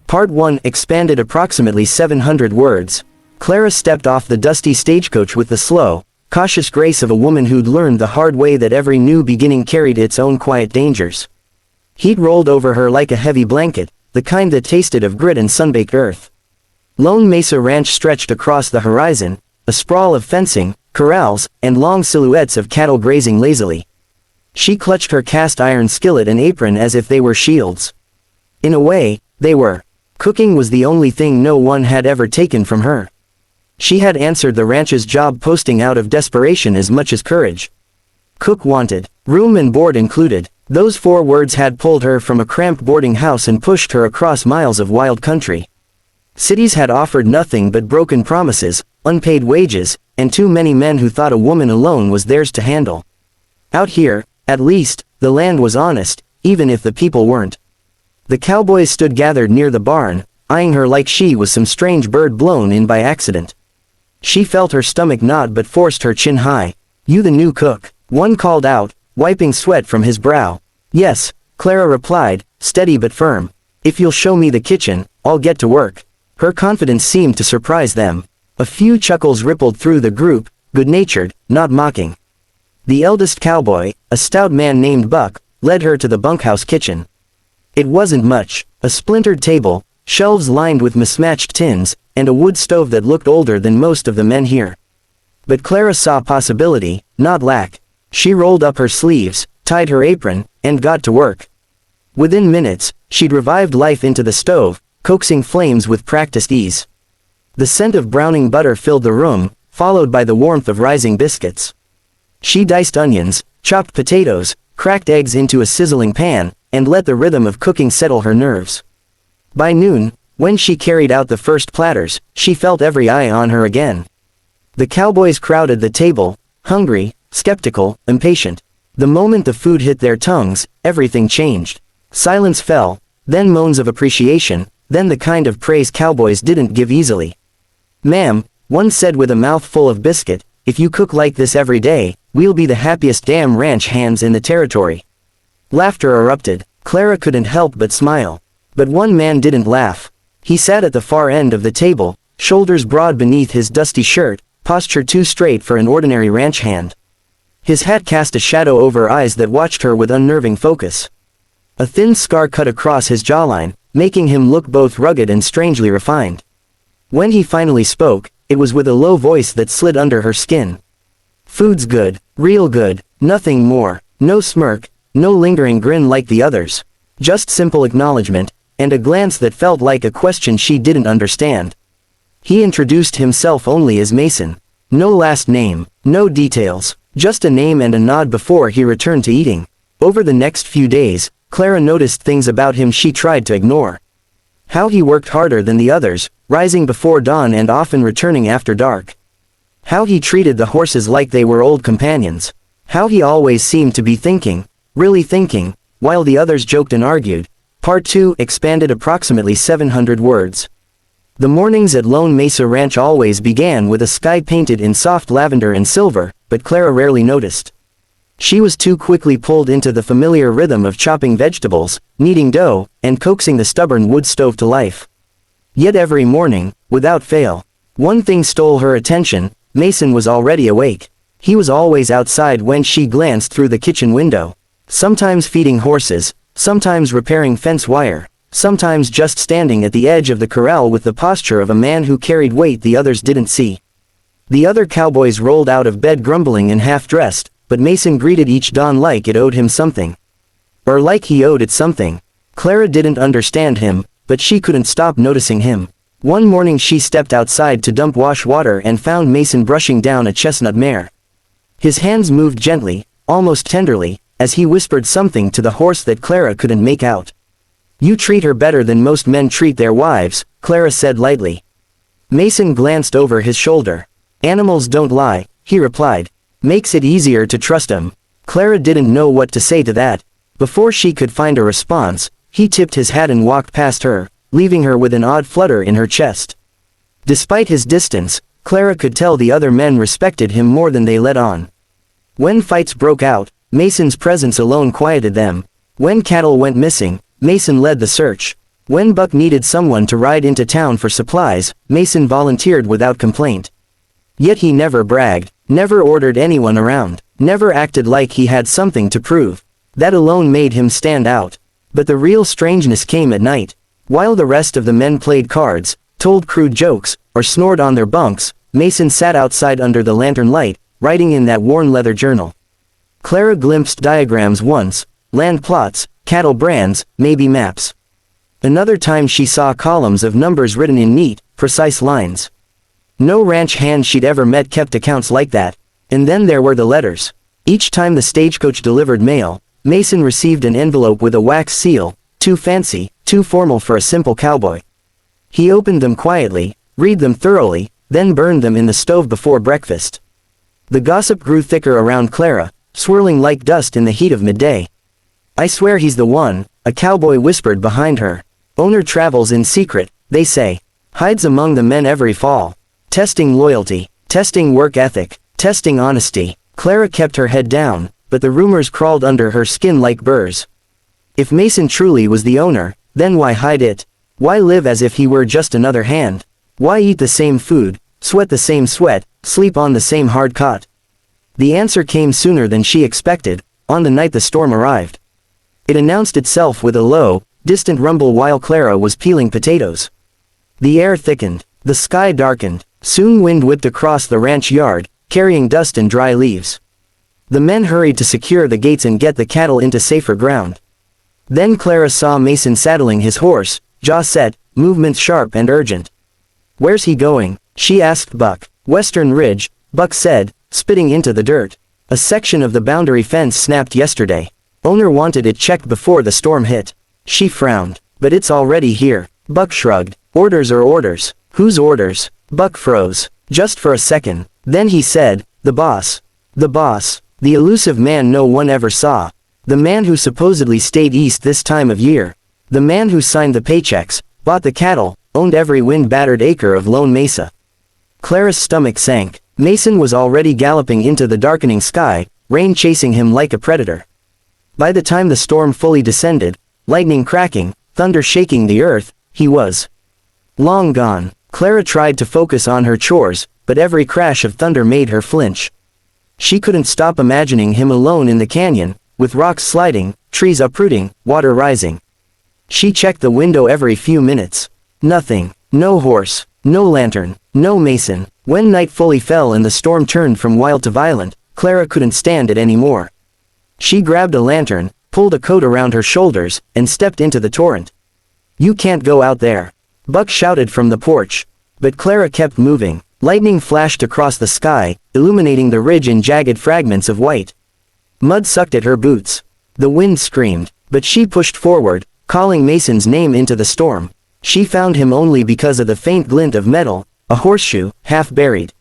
Part 1 expanded approximately 700 words. Clara stepped off the dusty stagecoach with the slow, cautious grace of a woman who'd learned the hard way that every new beginning carried its own quiet dangers. Heat rolled over her like a heavy blanket, the kind that tasted of grit and sunbaked earth. Lone Mesa Ranch stretched across the horizon, a sprawl of fencing, corrals, and long silhouettes of cattle grazing lazily. She clutched her cast-iron skillet and apron as if they were shields. In a way, they were. Cooking was the only thing no one had ever taken from her. She had answered the ranch's job posting out of desperation as much as courage. Cook wanted, room and board included. Those 4 words had pulled her from a cramped boarding house and pushed her across miles of wild country. Cities had offered nothing but broken promises, unpaid wages, and too many men who thought a woman alone was theirs to handle. Out here, at least, the land was honest, even if the people weren't. The cowboys stood gathered near the barn, eyeing her like she was some strange bird blown in by accident. She felt her stomach nod but forced her chin high. "You the new cook?" one called out, wiping sweat from his brow. "Yes," Clara replied, steady but firm. "If you'll show me the kitchen, I'll get to work." Her confidence seemed to surprise them. A few chuckles rippled through the group, good-natured, not mocking. The eldest cowboy, a stout man named Buck, led her to the bunkhouse kitchen. It wasn't much, a splintered table, shelves lined with mismatched tins, and a wood stove that looked older than most of the men here. But Clara saw possibility, not lack. She rolled up her sleeves, tied her apron, and got to work. Within minutes, she'd revived life into the stove, coaxing flames with practiced ease. The scent of browning butter filled the room, followed by the warmth of rising biscuits. She diced onions, chopped potatoes, cracked eggs into a sizzling pan, and let the rhythm of cooking settle her nerves. By noon, when she carried out the first platters, she felt every eye on her again. The cowboys crowded the table, hungry, skeptical, impatient. The moment the food hit their tongues, everything changed. Silence fell, then moans of appreciation, then the kind of praise cowboys didn't give easily. "Ma'am," one said with a mouthful of biscuit, "if you cook like this every day, we'll be the happiest damn ranch hands in the territory." Laughter erupted. Clara couldn't help but smile. But one man didn't laugh. He sat at the far end of the table, shoulders broad beneath his dusty shirt, posture too straight for an ordinary ranch hand. His hat cast a shadow over eyes that watched her with unnerving focus. A thin scar cut across his jawline, making him look both rugged and strangely refined. When he finally spoke, it was with a low voice that slid under her skin. "Food's good, real good, nothing more." No smirk, no lingering grin like the others. Just simple acknowledgement, and a glance that felt like a question she didn't understand. He introduced himself only as Mason. No last name, no details, just a name and a nod before he returned to eating. Over the next few days, Clara noticed things about him she tried to ignore. How he worked harder than the others, rising before dawn and often returning after dark. How he treated the horses like they were old companions. How he always seemed to be thinking, really thinking, while the others joked and argued. Part 2 expanded approximately 700 words. The mornings at Lone Mesa Ranch always began with a sky painted in soft lavender and silver, but Clara rarely noticed. She was too quickly pulled into the familiar rhythm of chopping vegetables, kneading dough, and coaxing the stubborn wood stove to life. Yet every morning, without fail, one thing stole her attention. Mason was already awake. He was always outside when she glanced through the kitchen window. Sometimes feeding horses, sometimes repairing fence wire, sometimes just standing at the edge of the corral with the posture of a man who carried weight the others didn't see. The other cowboys rolled out of bed grumbling and half-dressed, but Mason greeted each dawn like it owed him something. Or like he owed it something. Clara didn't understand him, but she couldn't stop noticing him. One morning she stepped outside to dump wash water and found Mason brushing down a chestnut mare. His hands moved gently, almost tenderly, as he whispered something to the horse that Clara couldn't make out. "You treat her better than most men treat their wives," Clara said lightly. Mason glanced over his shoulder. "Animals don't lie," he replied. "Makes it easier to trust 'em." Clara didn't know what to say to that. Before she could find a response, he tipped his hat and walked past her, leaving her with an odd flutter in her chest. Despite his distance, Clara could tell the other men respected him more than they let on. When fights broke out, Mason's presence alone quieted them. When cattle went missing, Mason led the search. When Buck needed someone to ride into town for supplies, Mason volunteered without complaint. Yet he never bragged, never ordered anyone around, never acted like he had something to prove. That alone made him stand out. But the real strangeness came at night. While the rest of the men played cards, told crude jokes, or snored on their bunks, Mason sat outside under the lantern light, writing in that worn leather journal. Clara glimpsed diagrams once, land plots, cattle brands, maybe maps. Another time she saw columns of numbers written in neat, precise lines. No ranch hand she'd ever met kept accounts like that. And then there were the letters. Each time the stagecoach delivered mail, Mason received an envelope with a wax seal, too fancy, too formal for a simple cowboy. He opened them quietly, read them thoroughly, then burned them in the stove before breakfast. The gossip grew thicker around Clara, swirling like dust in the heat of midday. "I swear he's the one," a cowboy whispered behind her. "Owner travels in secret, they say. Hides among the men every fall. Testing loyalty, testing work ethic, testing honesty." Clara kept her head down, but the rumors crawled under her skin like burrs. If Mason truly was the owner, then why hide it? Why live as if he were just another hand? Why eat the same food, sweat the same sweat, sleep on the same hard cot? The answer came sooner than she expected, on the night the storm arrived. It announced itself with a low, distant rumble while Clara was peeling potatoes. The air thickened, the sky darkened, soon wind whipped across the ranch yard, carrying dust and dry leaves. The men hurried to secure the gates and get the cattle into safer ground. Then Clara saw Mason saddling his horse, jaw set, movements sharp and urgent. "Where's he going?" she asked Buck. "Western Ridge," Buck said, spitting into the dirt. "A section of the boundary fence snapped yesterday. Owner wanted it checked before the storm hit." She frowned. "But it's already here." Buck shrugged. "Orders are orders." "Whose orders?" Buck froze. Just for a second. Then he said, "The boss." The boss. The elusive man no one ever saw. The man who supposedly stayed east this time of year. The man who signed the paychecks, bought the cattle, owned every wind-battered acre of Lone Mesa. Clara's stomach sank. Mason was already galloping into the darkening sky, rain chasing him like a predator. By the time the storm fully descended, lightning cracking, thunder shaking the earth, he was long gone. Clara tried to focus on her chores, but every crash of thunder made her flinch. She couldn't stop imagining him alone in the canyon, with rocks sliding, trees uprooting, water rising. She checked the window every few minutes. Nothing. No horse. No lantern. No Mason. When night fully fell and the storm turned from wild to violent, Clara couldn't stand it anymore. She grabbed a lantern, pulled a coat around her shoulders, and stepped into the torrent. "You can't go out there," Buck shouted from the porch. But Clara kept moving. Lightning flashed across the sky, illuminating the ridge in jagged fragments of white. Mud sucked at her boots. The wind screamed, but she pushed forward, calling Mason's name into the storm. She found him only because of the faint glint of metal, a horseshoe, half buried.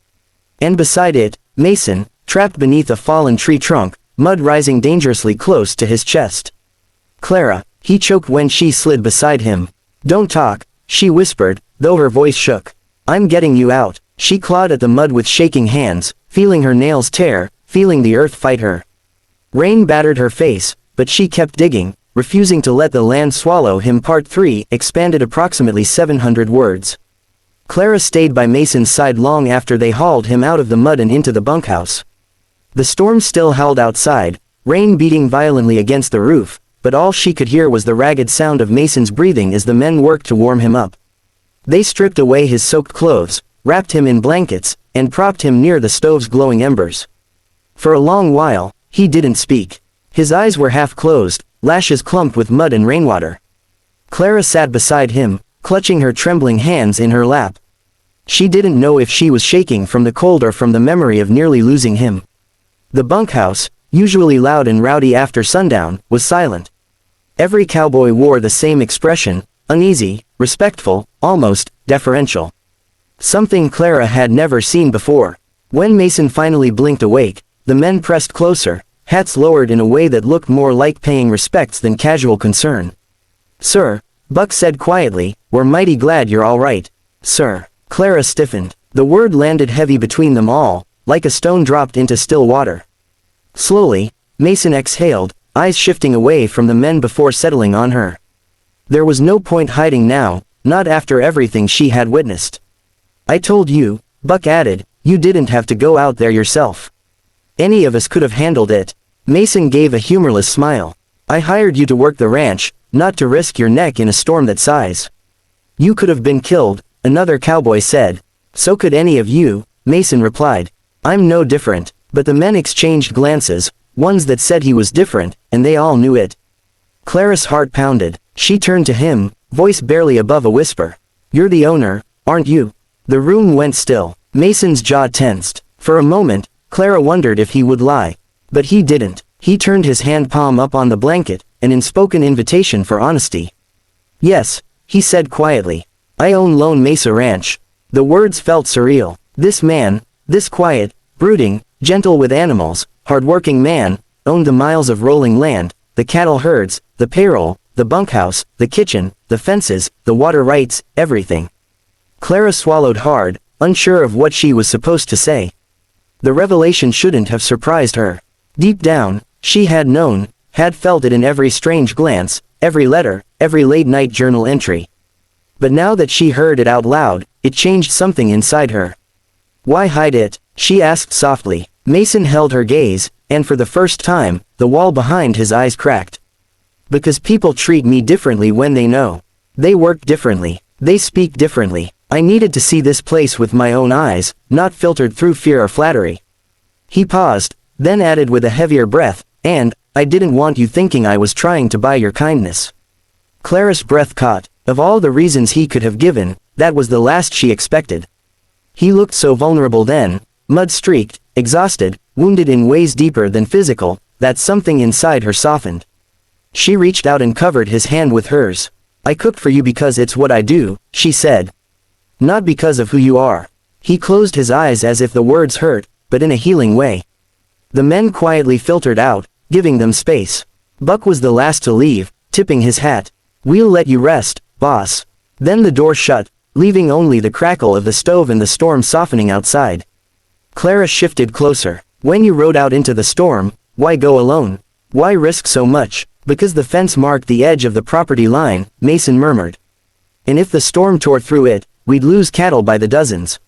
And beside it, Mason, trapped beneath a fallen tree trunk, mud rising dangerously close to his chest. "Clara," he choked when she slid beside him. "Don't talk," she whispered, though her voice shook. "I'm getting you out." She clawed at the mud with shaking hands, feeling her nails tear, feeling the earth fight her. Rain battered her face, but she kept digging, refusing to let the land swallow him. Part 3 expanded approximately 700 words. Clara stayed by Mason's side long after they hauled him out of the mud and into the bunkhouse. The storm still howled outside, rain beating violently against the roof, but all she could hear was the ragged sound of Mason's breathing as the men worked to warm him up. They stripped away his soaked clothes, wrapped him in blankets, and propped him near the stove's glowing embers. For a long while, he didn't speak. His eyes were half closed, lashes clumped with mud and rainwater. Clara sat beside him, clutching her trembling hands in her lap. She didn't know if she was shaking from the cold or from the memory of nearly losing him. The bunkhouse, usually loud and rowdy after sundown, was silent. Every cowboy wore the same expression, uneasy, respectful, almost deferential. Something Clara had never seen before. When Mason finally blinked awake, the men pressed closer, hats lowered in a way that looked more like paying respects than casual concern. "Sir," Buck said quietly, "we're mighty glad you're all right." "Sir." Clara stiffened. The word landed heavy between them all, like a stone dropped into still water. Slowly, Mason exhaled, eyes shifting away from the men before settling on her. There was no point hiding now, not after everything she had witnessed. I told you, Buck added, you didn't have to go out there yourself. Any of us could have handled it. Mason gave a humorless smile. I hired you to work the ranch, not to risk your neck in a storm that size. You could have been killed, another cowboy said. So could any of you, Mason replied. I'm no different, but the men exchanged glances, ones that said he was different, and they all knew it. Clara's heart pounded. She turned to him, voice barely above a whisper. You're the owner, aren't you? The room went still. Mason's jaw tensed. For a moment, Clara wondered if he would lie. But he didn't. He turned his hand palm up on the blanket, an unspoken invitation for honesty. Yes, he said quietly. I own Lone Mesa Ranch. The words felt surreal. This man, this quiet, brooding, gentle with animals, hard-working man, owned the miles of rolling land, the cattle herds, the payroll, the bunkhouse, the kitchen, the fences, the water rights, everything. Clara swallowed hard, unsure of what she was supposed to say. The revelation shouldn't have surprised her. Deep down, she had known, had felt it in every strange glance, every letter, every late-night journal entry. But now that she heard it out loud, it changed something inside her. Why hide it? She asked softly. Mason held her gaze, and for the first time, the wall behind his eyes cracked. Because people treat me differently when they know. They work differently. They speak differently. I needed to see this place with my own eyes, not filtered through fear or flattery. He paused, then added with a heavier breath, and, I didn't want you thinking I was trying to buy your kindness. Clara's breath caught. Of all the reasons he could have given, that was the last she expected. He looked so vulnerable then, mud-streaked, exhausted, wounded in ways deeper than physical, that something inside her softened. She reached out and covered his hand with hers. I cook for you because it's what I do, she said. Not because of who you are. He closed his eyes as if the words hurt, but in a healing way. The men quietly filtered out, giving them space. Buck was the last to leave, tipping his hat. We'll let you rest, boss. Then the door shut, leaving only the crackle of the stove and the storm softening outside. Clara shifted closer. When you rode out into the storm, why go alone? Why risk so much? Because the fence marked the edge of the property line, Mason murmured. And if the storm tore through it, we'd lose cattle by the dozens.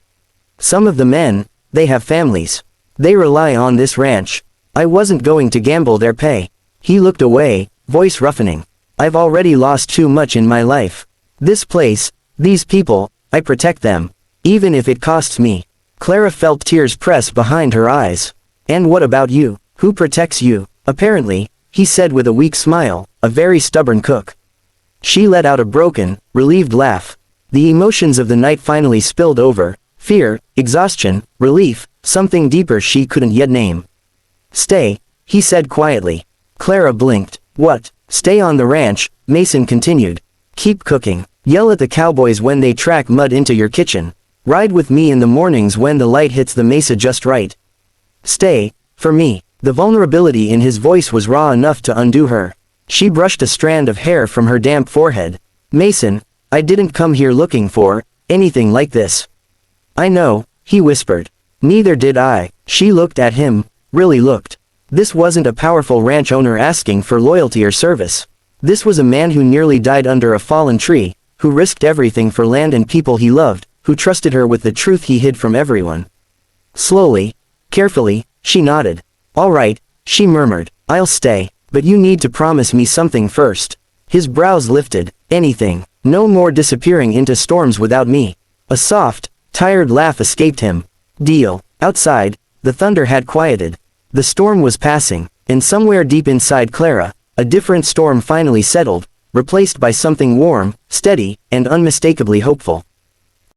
Some of the men, they have families. They rely on this ranch. I wasn't going to gamble their pay. He looked away, voice roughening. I've already lost too much in my life. This place, these people, I protect them. Even if it costs me. Clara felt tears press behind her eyes. And what about you? Who protects you? Apparently, he said with a weak smile, a very stubborn cook. She let out a broken, relieved laugh. The emotions of the night finally spilled over, fear, exhaustion, relief, something deeper she couldn't yet name. Stay, he said quietly. Clara blinked. What? Stay on the ranch, Mason continued. Keep cooking. Yell at the cowboys when they track mud into your kitchen. Ride with me in the mornings when the light hits the mesa just right. Stay, for me. The vulnerability in his voice was raw enough to undo her. She brushed a strand of hair from her damp forehead. Mason, I didn't come here looking for anything like this. I know, he whispered. Neither did I. She looked at him, really looked. This wasn't a powerful ranch owner asking for loyalty or service. This was a man who nearly died under a fallen tree, who risked everything for land and people he loved, who trusted her with the truth he hid from everyone. Slowly, carefully, she nodded. All right, she murmured. I'll stay, but you need to promise me something first. His brows lifted. Anything. No more disappearing into storms without me. A soft, tired laugh escaped him. Deal. Outside, the thunder had quieted. The storm was passing, and somewhere deep inside Clara, a different storm finally settled, replaced by something warm, steady, and unmistakably hopeful.